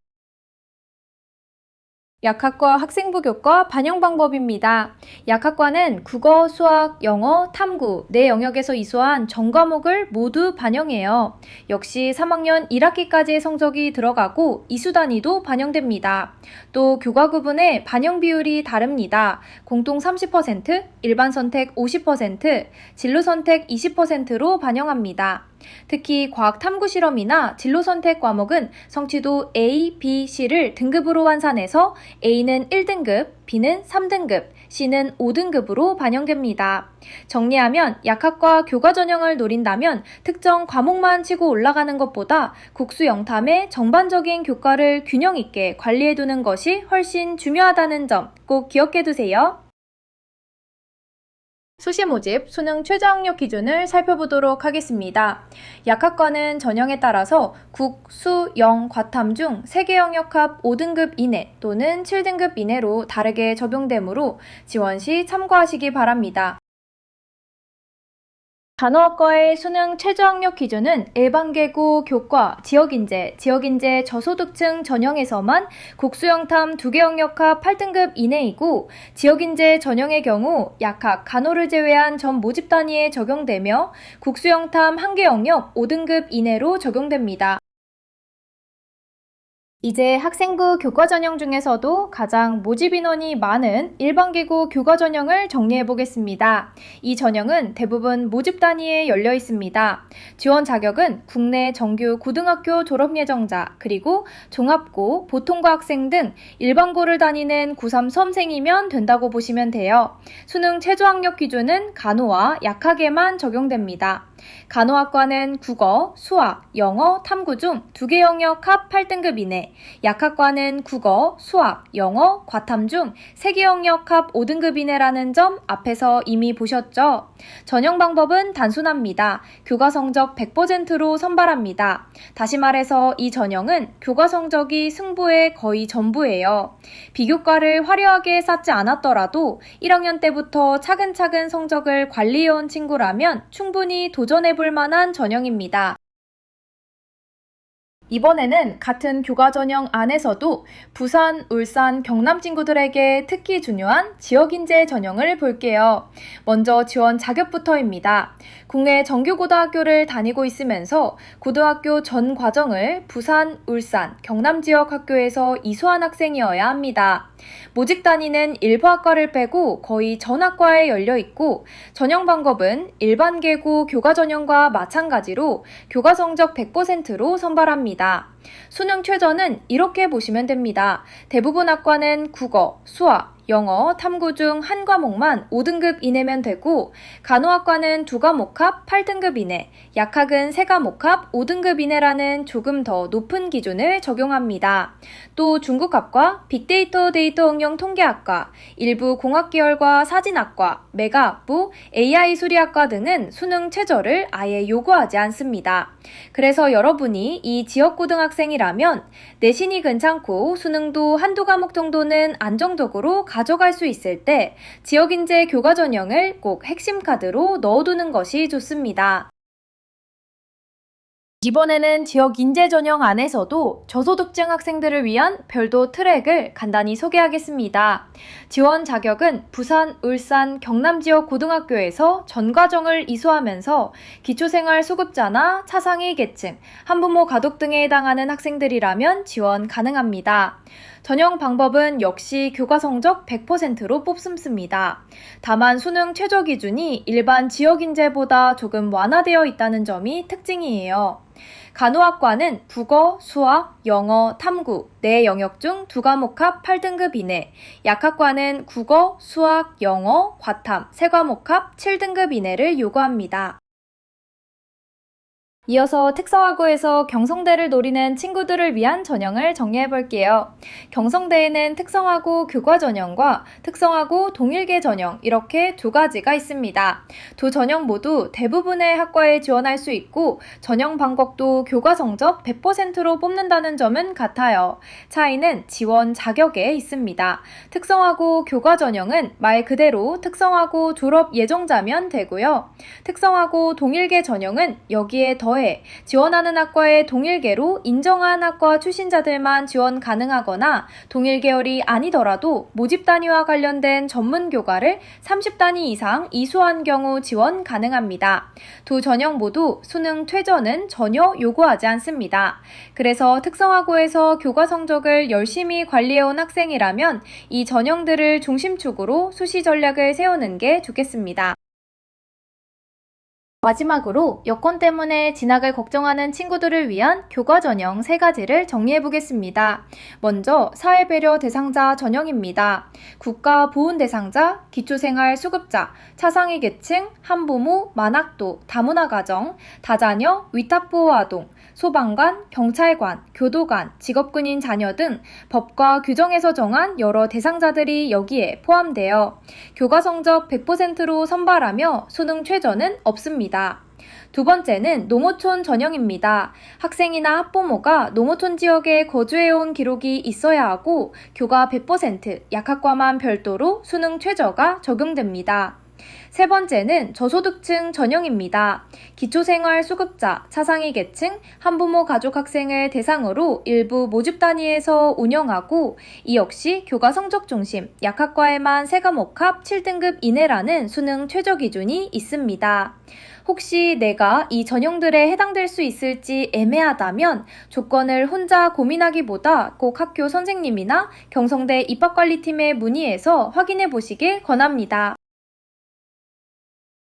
약학과 학생부 교과 반영 방법입니다. 약학과는 국어, 수학, 영어, 탐구 네 영역에서 이수한 전 과목을 모두 반영해요. 역시 3학년 1학기까지의 성적이 들어가고 이수 단위도 반영됩니다. 또 교과 구분의 반영 비율이 다릅니다. 공통 30%, 일반 선택 50%, 진로 선택 20%로 반영합니다. 특히 과학 탐구 실험이나 진로 선택 과목은 성취도 A, B, C를 등급으로 환산해서 A는 1등급, B는 3등급, C는 5등급으로 반영됩니다. 정리하면 약학과 교과 전형을 노린다면 특정 과목만 치고 올라가는 것보다 국수 영탐의 전반적인 교과를 균형 있게 관리해두는 것이 훨씬 중요하다는 점 꼭 기억해 두세요. 수시 모집, 수능 최저 학력 기준을 살펴보도록 하겠습니다. 약학과는 전형에 따라서 국, 수, 영, 과탐 중 3개 영역 합 5등급 이내 또는 7등급 이내로 다르게 적용되므로 지원 시 참고하시기 바랍니다. 간호학과의 수능 최저학력 기준은 일반계고 교과, 지역인재 저소득층 전형에서만 국수영탐 2개 영역 합 8등급 이내이고 지역인재 전형의 경우 약학, 간호를 제외한 전 모집 단위에 적용되며 국수영탐 1개 영역 5등급 이내로 적용됩니다. 이제 학생부 교과 전형 중에서도 가장 모집 인원이 많은 일반계고 교과 전형을 정리해 보겠습니다. 이 전형은 대부분 모집 단위에 열려 있습니다. 지원 자격은 국내 정규 고등학교 졸업 예정자, 그리고 종합고, 보통고 학생 등 일반고를 다니는 고3 수험생이면 된다고 보시면 돼요. 수능 최저 학력 기준은 간호와 약학에만 적용됩니다. 간호학과는 국어, 수학, 영어, 탐구 중 2개 영역 합 8등급 이내, 약학과는 국어, 수학, 영어, 과탐 중 3개 영역 합 5등급 이내라는 점 앞에서 이미 보셨죠? 전형 방법은 단순합니다. 교과 성적 100%로 선발합니다. 다시 말해서 이 전형은 교과 성적이 승부의 거의 전부예요. 비교과를 화려하게 쌓지 않았더라도 1학년 때부터 차근차근 성적을 관리해온 친구라면 충분히 도전해볼 만한 전형입니다. 이번에는 같은 교과 전형 안에서도 부산, 울산, 경남 친구들에게 특히 중요한 지역인재 전형을 볼게요. 먼저 지원 자격부터입니다. 국내 정규고등학교를 다니고 있으면서 고등학교 전 과정을 부산, 울산, 경남 지역 학교에서 이수한 학생이어야 합니다. 모집 단위는 일부 학과를 빼고 거의 전 학과에 열려 있고 전형 방법은 일반 계고 교과 전형과 마찬가지로 교과 성적 100%로 선발합니다. 수능 최저는 이렇게 보시면 됩니다. 대부분 학과는 국어, 수학, 영어, 탐구 중 한 과목만 5등급 이내면 되고 간호학과는 2과목 합 8등급 이내, 약학은 3과목 합 5등급 이내라는 조금 더 높은 기준을 적용합니다. 또 중국학과, 빅데이터 데이터 응용 통계학과, 일부 공학계열과 사진학과, 메가학부, AI 수리학과 등은 수능 최저를 아예 요구하지 않습니다. 그래서 여러분이 이 지역고등학생이라면 내신이 괜찮고 수능도 한두 과목 정도는 안정적으로 가져갈 수 있을 때 지역인재 교과 전형을 꼭 핵심 카드로 넣어두는 것이 좋습니다. 이번에는 지역 인재 전형 안에서도 저소득층 학생들을 위한 별도 트랙을 간단히 소개하겠습니다. 지원 자격은 부산, 울산, 경남 지역 고등학교에서 전 과정을 이수하면서 기초생활 수급자나 차상위 계층, 한부모 가족 등에 해당하는 학생들이라면 지원 가능합니다. 전형 방법은 역시 교과 성적 100%로 뽑습니다. 다만 수능 최저 기준이 일반 지역 인재보다 조금 완화되어 있다는 점이 특징이에요. 간호학과는 국어, 수학, 영어, 탐구, 네 영역 중 2과목 합 8등급 이내, 약학과는 국어, 수학, 영어, 과탐, 3과목 합 7등급 이내를 요구합니다. 이어서 특성화고에서 경성대를 노리는 친구들을 위한 전형을 정리해 볼게요. 경성대에는 특성화고 교과 전형과 특성화고 동일계 전형 이렇게 두 가지가 있습니다. 두 전형 모두 대부분의 학과에 지원할 수 있고 전형 방법도 교과 성적 100%로 뽑는다는 점은 같아요. 차이는 지원 자격에 있습니다. 특성화고 교과 전형은 말 그대로 특성화고 졸업 예정자면 되고요. 특성화고 동일계 전형은 여기에 더해 지원하는 학과의 동일계로 인정한 학과 출신자들만 지원 가능하거나 동일 계열이 아니더라도 모집 단위와 관련된 전문 교과를 30단위 이상 이수한 경우 지원 가능합니다. 두 전형 모두 수능 최저는 전혀 요구하지 않습니다. 그래서 특성화고에서 교과 성적을 열심히 관리해온 학생이라면 이 전형들을 중심축으로 수시 전략을 세우는 게 좋겠습니다. 마지막으로 여권 때문에 진학을 걱정하는 친구들을 위한 교과 전형 3가지를 정리해 보겠습니다. 먼저 사회배려 대상자 전형입니다. 국가보훈 대상자, 기초생활 수급자, 차상위 계층, 한부모, 만학도, 다문화 가정, 다자녀, 위탁보호아동, 소방관, 경찰관, 교도관, 직업군인 자녀 등 법과 규정에서 정한 여러 대상자들이 여기에 포함되어 교과 성적 100%로 선발하며 수능 최저는 없습니다. 두 번째는 농어촌 전형입니다. 학생이나 학부모가 농어촌 지역에 거주해온 기록이 있어야 하고 교과 100%, 약학과만 별도로 수능 최저가 적용됩니다. 세 번째는 저소득층 전형입니다. 기초생활 수급자, 차상위 계층, 한부모 가족 학생을 대상으로 일부 모집 단위에서 운영하고 이 역시 교과 성적 중심, 약학과에만 3과목 합 7등급 이내라는 수능 최저 기준이 있습니다. 혹시 내가 이 전형들에 해당될 수 있을지 애매하다면 조건을 혼자 고민하기보다 꼭 학교 선생님이나 경성대 입학관리팀에 문의해서 확인해 보시길 권합니다.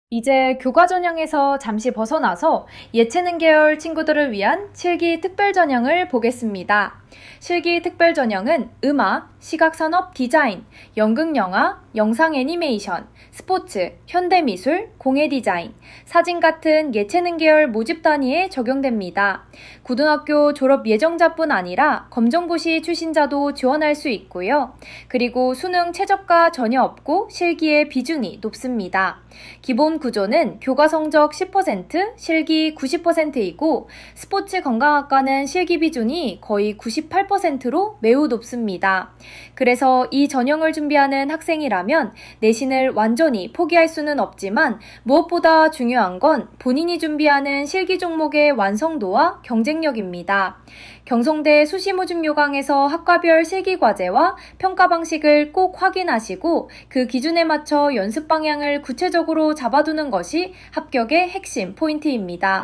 이제 교과 전형에서 잠시 벗어나서 예체능 계열 친구들을 위한 실기 특별 전형을 보겠습니다. 실기 특별 전형은 음악, 시각산업 디자인, 연극영화, 영상 애니메이션, 스포츠, 현대미술, 공예 디자인, 사진 같은 예체능 계열 모집 단위에 적용됩니다. 고등학교 졸업 예정자뿐 아니라 검정고시 출신자도 지원할 수 있고요. 그리고 수능 최저가 전혀 없고 실기의 비중이 높습니다. 기본 구조는 교과 성적 10%, 실기 90%이고 스포츠 건강학과는 실기 비중이 거의 90% 98%로 매우 높습니다. 그래서 이 전형을 준비하는 학생이라면 내신을 완전히 포기할 수는 없지만 무엇보다 중요한 건 본인이 준비하는 실기 종목의 완성도와 경쟁력입니다. 경성대 수시모집 요강에서 학과별 실기 과제와 평가 방식을 꼭 확인하시고 그 기준에 맞춰 연습 방향을 구체적으로 잡아두는 것이 합격의 핵심 포인트입니다.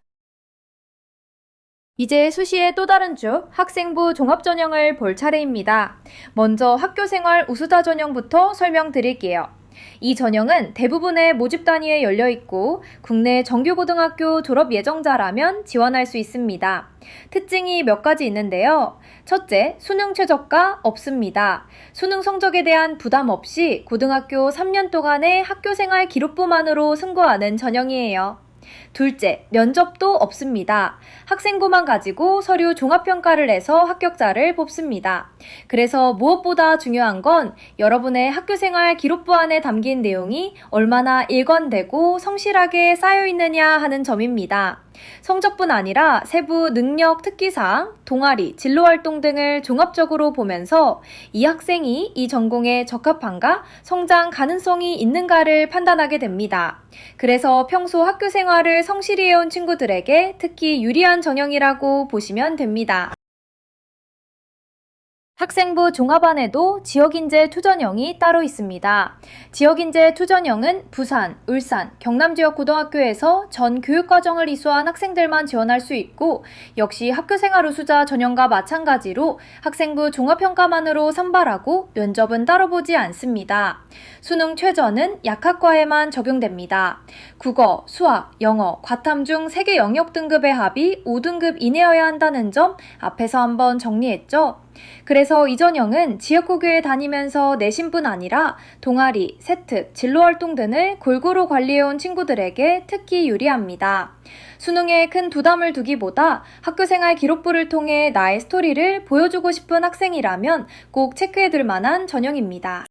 이제 수시의 또 다른 주 학생부 종합전형을 볼 차례입니다. 먼저 학교생활 우수자 전형부터 설명드릴게요. 이 전형은 대부분의 모집 단위에 열려 있고 국내 정규고등학교 졸업 예정자라면 지원할 수 있습니다. 특징이 몇 가지 있는데요. 첫째, 수능 최저가 없습니다. 수능 성적에 대한 부담 없이 고등학교 3년 동안의 학교생활 기록부만으로 승부하는 전형이에요. 둘째, 면접도 없습니다. 학생부만 가지고 서류 종합평가를 해서 합격자를 뽑습니다. 그래서 무엇보다 중요한 건 여러분의 학교생활 기록부 안에 담긴 내용이 얼마나 일관되고 성실하게 쌓여있느냐 하는 점입니다. 성적뿐 아니라 세부 능력 특기사항, 동아리, 진로활동 등을 종합적으로 보면서 이 학생이 이 전공에 적합한가, 성장 가능성이 있는가를 판단하게 됩니다. 그래서 평소 학교 생활을 성실히 해온 친구들에게 특히 유리한 전형이라고 보시면 됩니다. 학생부 종합안에도 지역인재 투전형이 따로 있습니다. 지역인재 투전형은 부산, 울산, 경남 지역 고등학교에서 전 교육과정을 이수한 학생들만 지원할 수 있고 역시 학교생활 우수자 전형과 마찬가지로 학생부 종합평가만으로 선발하고 면접은 따로 보지 않습니다. 수능 최저는 약학과에만 적용됩니다. 국어, 수학, 영어, 과탐 중 3개 영역 등급의 합이 5등급 이내여야 한다는 점 앞에서 한번 정리했죠. 그래서 이 전형은 지역고교에 다니면서 내신뿐 아니라 동아리, 세특, 진로활동 등을 골고루 관리해온 친구들에게 특히 유리합니다. 수능에 큰 부담을 두기보다 학교생활 기록부를 통해 나의 스토리를 보여주고 싶은 학생이라면 꼭 체크해둘 만한 전형입니다.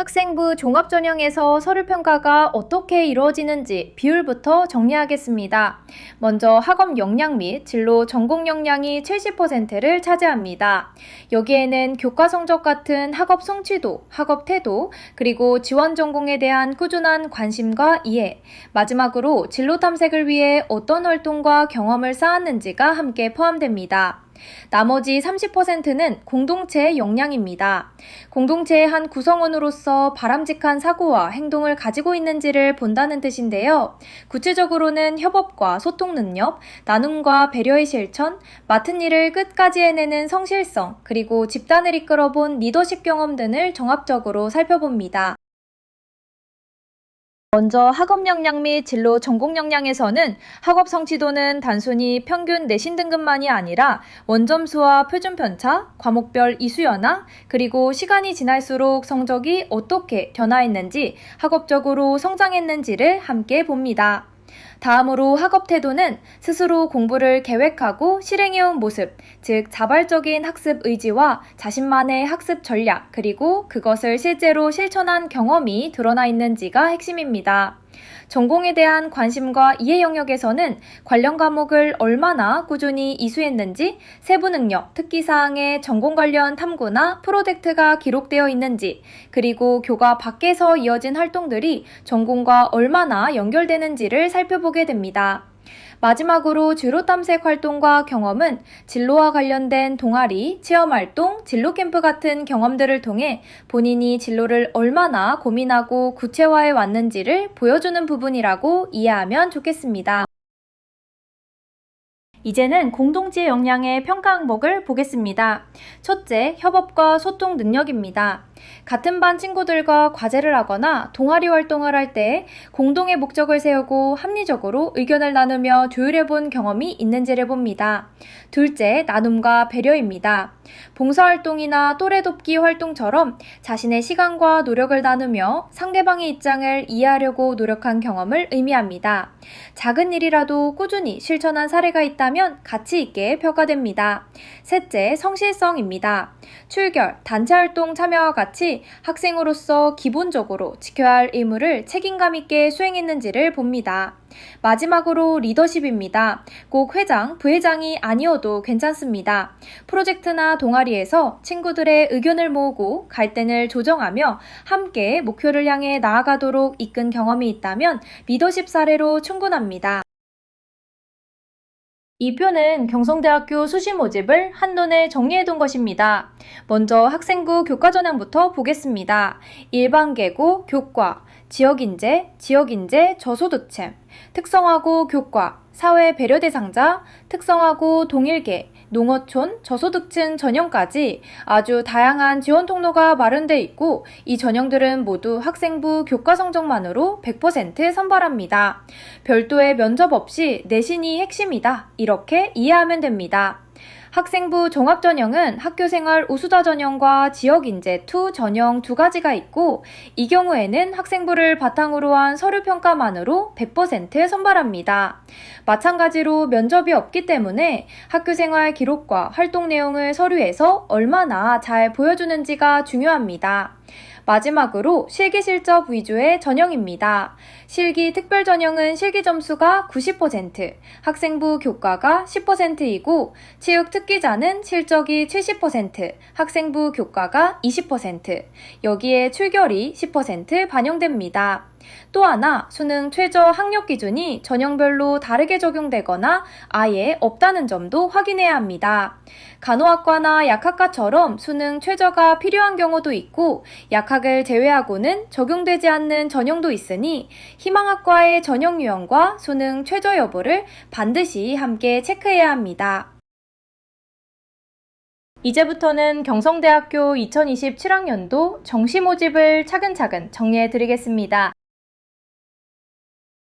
학생부 종합전형에서 서류평가가 어떻게 이루어지는지 비율부터 정리하겠습니다. 먼저 학업 역량 및 진로 전공 역량이 70%를 차지합니다. 여기에는 교과 성적 같은 학업 성취도, 학업 태도, 그리고 지원 전공에 대한 꾸준한 관심과 이해, 마지막으로 진로 탐색을 위해 어떤 활동과 경험을 쌓았는지가 함께 포함됩니다. 나머지 30%는 공동체의 역량입니다. 공동체의 한 구성원으로서 바람직한 사고와 행동을 가지고 있는지를 본다는 뜻인데요. 구체적으로는 협업과 소통 능력, 나눔과 배려의 실천, 맡은 일을 끝까지 해내는 성실성, 그리고 집단을 이끌어본 리더십 경험 등을 종합적으로 살펴봅니다. 먼저 학업 역량 및 진로 전공 역량에서는 학업 성취도는 단순히 평균 내신 등급만이 아니라 원점수와 표준 편차, 과목별 이수 연하, 그리고 시간이 지날수록 성적이 어떻게 변화했는지, 학업적으로 성장했는지를 함께 봅니다. 다음으로 학업 태도는 스스로 공부를 계획하고 실행해온 모습, 즉 자발적인 학습 의지와 자신만의 학습 전략, 그리고 그것을 실제로 실천한 경험이 드러나 있는지가 핵심입니다. 전공에 대한 관심과 이해 영역에서는 관련 과목을 얼마나 꾸준히 이수했는지, 세부 능력, 특기사항의 전공 관련 탐구나 프로젝트가 기록되어 있는지, 그리고 교과 밖에서 이어진 활동들이 전공과 얼마나 연결되는지를 살펴보게 됩니다. 마지막으로 진로 탐색 활동과 경험은 진로와 관련된 동아리, 체험활동, 진로캠프 같은 경험들을 통해 본인이 진로를 얼마나 고민하고 구체화해 왔는지를 보여주는 부분이라고 이해하면 좋겠습니다. 이제는 공동체 역량의 평가 항목을 보겠습니다. 첫째, 협업과 소통 능력입니다. 같은 반 친구들과 과제를 하거나 동아리 활동을 할 때 공동의 목적을 세우고 합리적으로 의견을 나누며 조율해본 경험이 있는지를 봅니다. 둘째, 나눔과 배려입니다. 봉사활동이나 또래 돕기 활동처럼 자신의 시간과 노력을 나누며 상대방의 입장을 이해하려고 노력한 경험을 의미합니다. 작은 일이라도 꾸준히 실천한 사례가 있다면 가치 있게 평가됩니다. 셋째, 성실성입니다. 출결, 단체활동 참여와 같은 같이 학생으로서 기본적으로 지켜야 할 의무를 책임감 있게 수행했는지를 봅니다. 마지막으로 리더십입니다. 꼭 회장, 부회장이 아니어도 괜찮습니다. 프로젝트나 동아리에서 친구들의 의견을 모으고 갈등을 조정하며 함께 목표를 향해 나아가도록 이끈 경험이 있다면 리더십 사례로 충분합니다. 이 표는 경성대학교 수시 모집을 한눈에 정리해둔 것입니다. 먼저 학생부 교과 전형부터 보겠습니다. 일반계고 교과, 지역인재, 저소득층, 특성화고 교과, 사회 배려 대상자, 특성화고 동일계, 농어촌, 저소득층 전형까지 아주 다양한 지원 통로가 마련돼 있고 이 전형들은 모두 학생부 교과 성적만으로 100% 선발합니다. 별도의 면접 없이 내신이 핵심이다. 이렇게 이해하면 됩니다. 학생부 종합전형은 학교생활 우수자 전형과 지역인재2 전형 두 가지가 있고 이 경우에는 학생부를 바탕으로 한 서류평가만으로 100% 선발합니다. 마찬가지로 면접이 없기 때문에 학교생활 기록과 활동 내용을 서류에서 얼마나 잘 보여주는지가 중요합니다. 마지막으로 실기 실적 위주의 전형입니다. 실기 특별 전형은 실기 점수가 90%, 학생부 교과가 10%이고 체육 특기자는 실적이 70%, 학생부 교과가 20%, 여기에 출결이 10% 반영됩니다. 또 하나, 수능 최저 학력 기준이 전형별로 다르게 적용되거나 아예 없다는 점도 확인해야 합니다. 간호학과나 약학과처럼 수능 최저가 필요한 경우도 있고 약학을 제외하고는 적용되지 않는 전형도 있으니 희망학과의 전형 유형과 수능 최저 여부를 반드시 함께 체크해야 합니다. 이제부터는 경성대학교 2027학년도 정시 모집을 차근차근 정리해 드리겠습니다.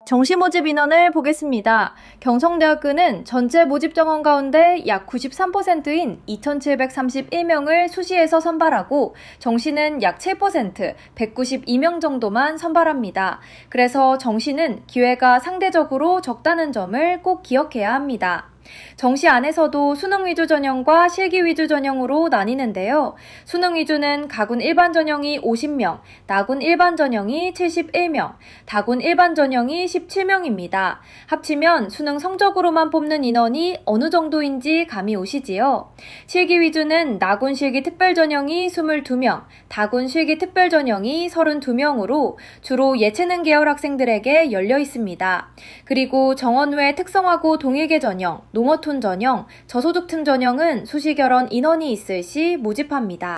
정시 모집 인원을 보겠습니다. 경성대학교는 전체 모집 정원 가운데 약 93%인 2,731명을 수시에서 선발하고 정시는 약 7%, 192명 정도만 선발합니다. 그래서 정시는 기회가 상대적으로 적다는 점을 꼭 기억해야 합니다. 정시 안에서도 수능 위주 전형과 실기 위주 전형으로 나뉘는데요. 수능 위주는 가군 일반 전형이 50명, 나군 일반 전형이 71명, 다군 일반 전형이 17명입니다. 합치면 수능 성적으로만 뽑는 인원이 어느 정도인지 감이 오시지요? 실기 위주는 나군 실기 특별 전형이 22명, 다군 실기 특별 전형이 32명으로 주로 예체능 계열 학생들에게 열려 있습니다. 그리고 정원 외 특성화고 동일계 전형, 농어촌 전형, 저소득층 전형은 수시 결원 인원이 있을 시 모집합니다.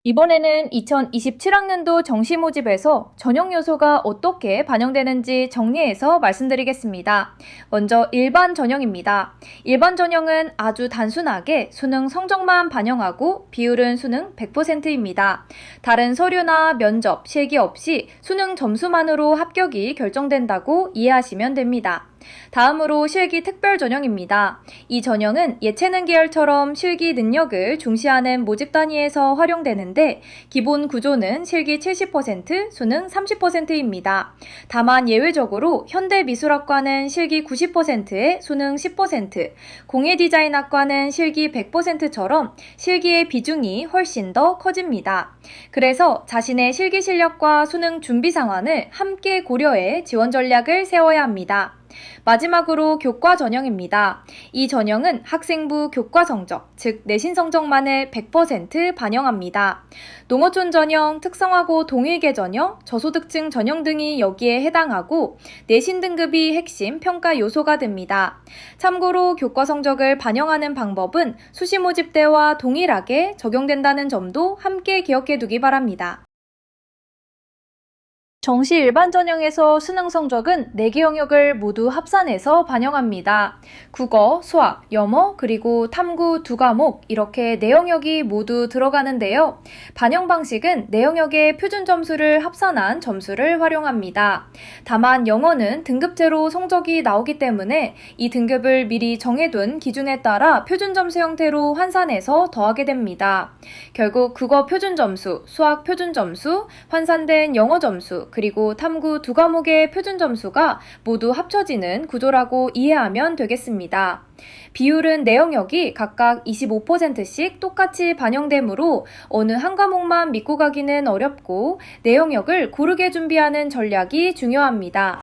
이번에는 2027학년도 정시 모집에서 전형 요소가 어떻게 반영되는지 정리해서 말씀드리겠습니다. 먼저 일반 전형입니다. 일반 전형은 아주 단순하게 수능 성적만 반영하고 비율은 수능 100%입니다. 다른 서류나 면접, 실기 없이 수능 점수만으로 합격이 결정된다고 이해하시면 됩니다. 다음으로 실기 특별 전형입니다. 이 전형은 예체능 계열처럼 실기 능력을 중시하는 모집 단위에서 활용되는데 기본 구조는 실기 70%, 수능 30%입니다. 다만 예외적으로 현대미술학과는 실기 90%에 수능 10%, 공예디자인학과는 실기 100%처럼 실기의 비중이 훨씬 더 커집니다. 그래서 자신의 실기 실력과 수능 준비 상황을 함께 고려해 지원 전략을 세워야 합니다. 마지막으로 교과 전형입니다. 이 전형은 학생부 교과 성적, 즉 내신 성적만을 100% 반영합니다. 농어촌 전형, 특성화고 동일계 전형, 저소득층 전형 등이 여기에 해당하고 내신 등급이 핵심 평가 요소가 됩니다. 참고로 교과 성적을 반영하는 방법은 수시 모집 때와 동일하게 적용된다는 점도 함께 기억해 두기 바랍니다. 정시 일반 전형에서 수능 성적은 4개 영역을 모두 합산해서 반영합니다. 국어, 수학, 영어, 그리고 탐구 2과목 이렇게 4영역이 모두 들어가는데요. 반영 방식은 4영역의 표준 점수를 합산한 점수를 활용합니다. 다만 영어는 등급제로 성적이 나오기 때문에 이 등급을 미리 정해둔 기준에 따라 표준 점수 형태로 환산해서 더하게 됩니다. 결국 국어 표준 점수, 수학 표준 점수, 환산된 영어 점수, 그리고 탐구 두 과목의 표준 점수가 모두 합쳐지는 구조라고 이해하면 되겠습니다. 비율은 내 영역이 각각 25%씩 똑같이 반영되므로 어느 한 과목만 믿고 가기는 어렵고 내 영역을 고르게 준비하는 전략이 중요합니다.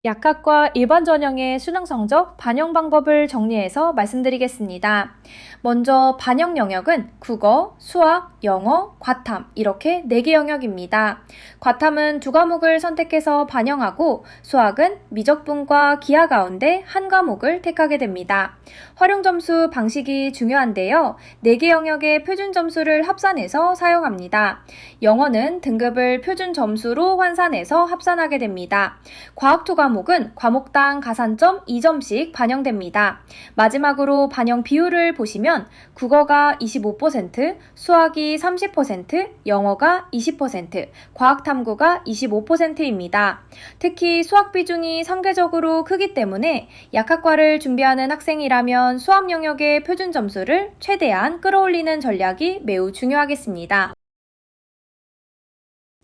약학과 일반 전형의 수능 성적 반영 방법을 정리해서 말씀드리겠습니다. 먼저 반영 영역은 국어, 수학, 영어, 과탐 이렇게 4개 영역입니다. 과탐은 두 과목을 선택해서 반영하고 수학은 미적분과 기하 가운데 한 과목을 택하게 됩니다. 활용 점수 방식이 중요한데요. 4개 영역의 표준 점수를 합산해서 사용합니다. 영어는 등급을 표준 점수로 환산해서 합산하게 됩니다. 과학 두 과목은 과목당 가산점 2점씩 반영됩니다. 마지막으로 반영 비율을 보시면 국어가 25%, 수학이 30%, 영어가 20%, 과학탐구가 25%입니다. 특히 수학 비중이 상대적으로 크기 때문에 약학과를 준비하는 학생이라면 수학 영역의 표준 점수를 최대한 끌어올리는 전략이 매우 중요하겠습니다.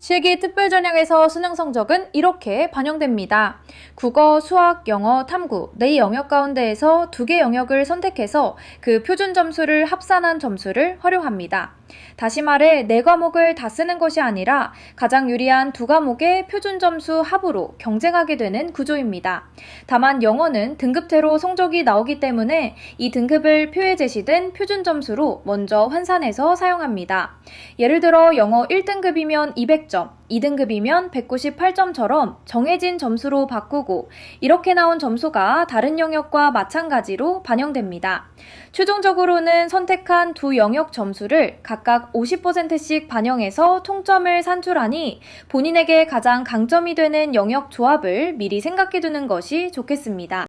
실기 특별전형에서 수능 성적은 이렇게 반영됩니다. 국어, 수학, 영어, 탐구, 네 영역 가운데에서 2개 영역을 선택해서 그 표준 점수를 합산한 점수를 활용합니다. 다시 말해 4과목을 다 쓰는 것이 아니라 가장 유리한 2과목의 표준 점수 합으로 경쟁하게 되는 구조입니다. 다만 영어는 등급제로 성적이 나오기 때문에 이 등급을 표에 제시된 표준 점수로 먼저 환산해서 사용합니다. 예를 들어 영어 1등급이면 200점, 2등급이면 198점처럼 정해진 점수로 바꾸고 이렇게 나온 점수가 다른 영역과 마찬가지로 반영됩니다. 최종적으로는 선택한 두 영역 점수를 각각 50%씩 반영해서 통점을 산출하니 본인에게 가장 강점이 되는 영역 조합을 미리 생각해두는 것이 좋겠습니다.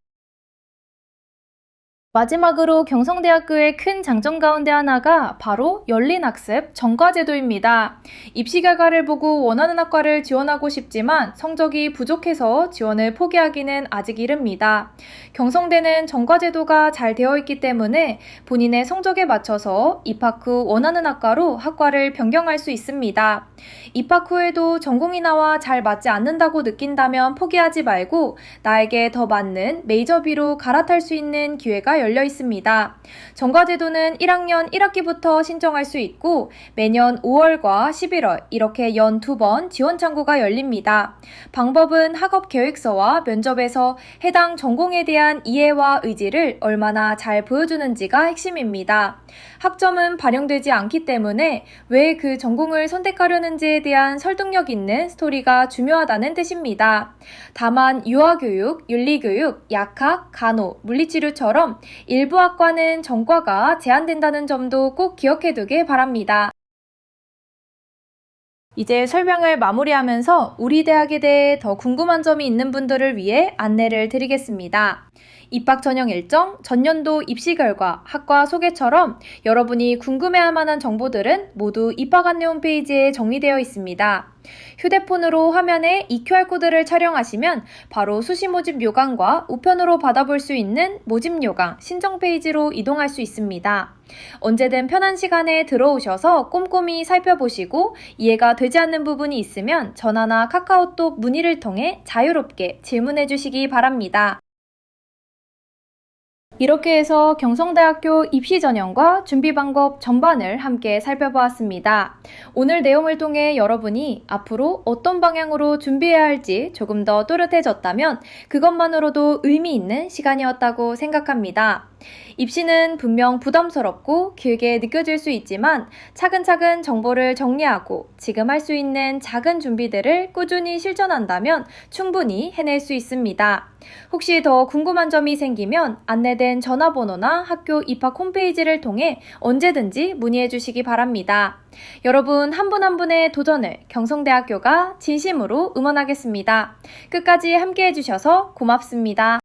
마지막으로 경성대학교의 큰 장점 가운데 하나가 바로 열린 학습 전과제도입니다. 입시 결과를 보고 원하는 학과를 지원하고 싶지만 성적이 부족해서 지원을 포기하기는 아직 이릅니다. 경성대는 전과제도가 잘 되어 있기 때문에 본인의 성적에 맞춰서 입학 후 원하는 학과로 학과를 변경할 수 있습니다. 입학 후에도 전공이 나와 잘 맞지 않는다고 느낀다면 포기하지 말고 나에게 더 맞는 메이저비로 갈아탈 수 있는 기회가 열려 있습니다. 전과제도는 1학년 1학기부터 신청할 수 있고 매년 5월과 11월 이렇게 연 2번 지원 창구가 열립니다. 방법은 학업 계획서와 면접에서 해당 전공에 대한 이해와 의지를 얼마나 잘 보여주는지가 핵심입니다. 학점은 반영되지 않기 때문에 왜 그 전공을 선택하려는지에 대한 설득력 있는 스토리가 중요하다는 뜻입니다. 다만 유아교육, 윤리교육, 약학, 간호, 물리치료처럼 일부 학과는 전과가 제한된다는 점도 꼭 기억해두길 바랍니다. 이제 설명을 마무리하면서 우리 대학에 대해 더 궁금한 점이 있는 분들을 위해 안내를 드리겠습니다. 입학 전형 일정, 전년도 입시 결과, 학과 소개처럼 여러분이 궁금해할 만한 정보들은 모두 입학 안내 홈페이지에 정리되어 있습니다. 휴대폰으로 화면에 이 QR코드를 촬영하시면 바로 수시 모집 요강과 우편으로 받아볼 수 있는 모집 요강 신청 페이지로 이동할 수 있습니다. 언제든 편한 시간에 들어오셔서 꼼꼼히 살펴보시고 이해가 되지 않는 부분이 있으면 전화나 카카오톡 문의를 통해 자유롭게 질문해 주시기 바랍니다. 이렇게 해서 경성대학교 입시 전형과 준비 방법 전반을 함께 살펴보았습니다. 오늘 내용을 통해 여러분이 앞으로 어떤 방향으로 준비해야 할지 조금 더 또렷해졌다면 그것만으로도 의미 있는 시간이었다고 생각합니다. 입시는 분명 부담스럽고 길게 느껴질 수 있지만 차근차근 정보를 정리하고 지금 할 수 있는 작은 준비들을 꾸준히 실천한다면 충분히 해낼 수 있습니다. 혹시 더 궁금한 점이 생기면 안내된 전화번호나 학교 입학 홈페이지를 통해 언제든지 문의해 주시기 바랍니다. 여러분 한 분 한 분의 도전을 경성대학교가 진심으로 응원하겠습니다. 끝까지 함께 해주셔서 고맙습니다.